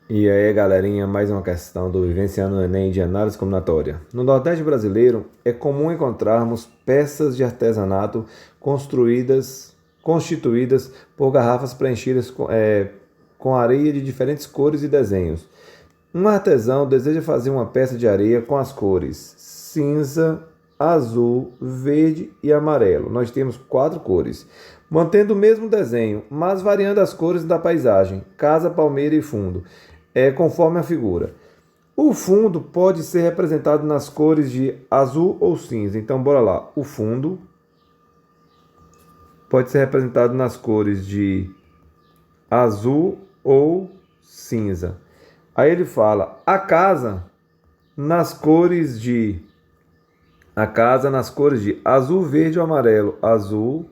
E aí, galerinha, mais uma questão do Vivenciando o Enem de análise combinatória. No Nordeste brasileiro, é comum encontrarmos peças de artesanato constituídas por garrafas preenchidas com areia de diferentes cores e desenhos. Um artesão deseja fazer uma peça de areia com as cores cinza, azul, verde e amarelo. Nós temos quatro cores, mantendo o mesmo desenho, mas variando as cores da paisagem, casa, palmeira e fundo, conforme a figura. O fundo pode ser representado nas cores de azul ou cinza. Então, bora lá. O fundo pode ser representado nas cores de azul ou cinza. Aí ele fala nas cores de nas cores de azul, verde ou amarelo, azul,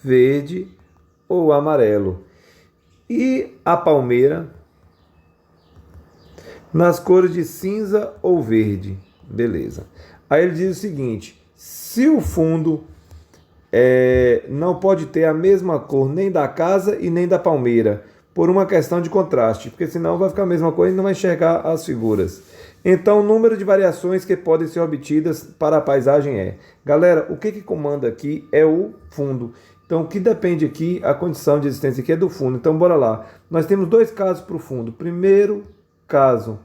verde ou amarelo. E a palmeira nas cores de cinza ou verde, beleza. Aí ele diz o seguinte: se o fundo não pode ter a mesma cor nem da casa e nem da palmeira, por uma questão de contraste, porque senão vai ficar a mesma coisa e não vai enxergar as figuras. Então, o número de variações que podem ser obtidas para a paisagem é. Galera, o que comanda aqui é o fundo. Então, o que depende aqui, a condição de existência aqui é do fundo. Então, bora lá. Nós temos dois casos para o fundo. Primeiro caso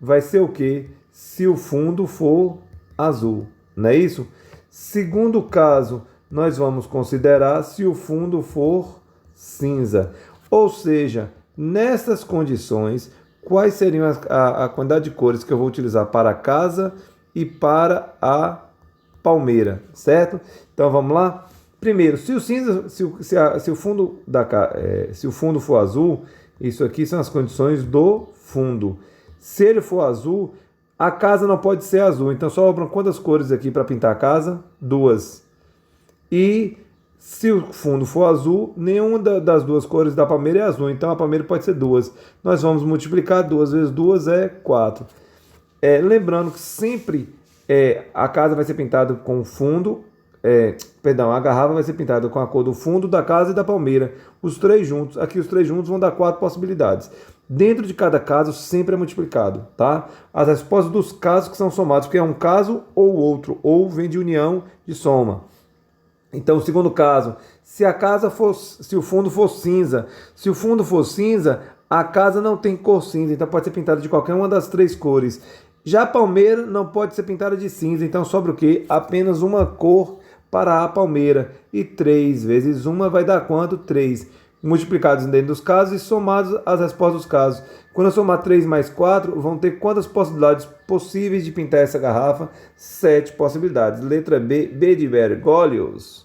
vai ser o quê? Se o fundo for azul, não é isso? Segundo caso, nós vamos considerar se o fundo for cinza. Ou seja, nessas condições, quais seriam a quantidade de cores que eu vou utilizar para a casa e para a palmeira, certo? Então vamos lá. Primeiro, se o cinza, se o fundo se o fundo for azul, isso aqui são as condições do fundo. Se ele for azul, a casa não pode ser azul. Então sobram quantas cores aqui para pintar a casa? Duas. E se o fundo for azul, nenhuma das duas cores da palmeira é azul. Então a palmeira pode ser duas. Nós vamos multiplicar 2 vezes 2 é 4. Lembrando que sempre a casa vai ser pintada com o fundo. A garrafa vai ser pintada com a cor do fundo, da casa e da palmeira. Os três juntos. Aqui os três juntos vão dar 4 possibilidades. Dentro de cada caso sempre é multiplicado, tá? As respostas dos casos que são somados, porque é um caso ou outro, ou vem de união de soma. Então, o segundo caso, se o fundo for cinza, a casa não tem cor cinza, então pode ser pintada de qualquer uma das três cores. Já a palmeira não pode ser pintada de cinza, então sobra o quê? Apenas uma cor para a palmeira. E 3 vezes 1 vai dar quanto? 3. Multiplicados dentro dos casos e somados as respostas dos casos. Quando eu somar 3 mais 4, vão ter quantas possibilidades possíveis de pintar essa garrafa? 7 possibilidades. Letra B, B de Bergoglios.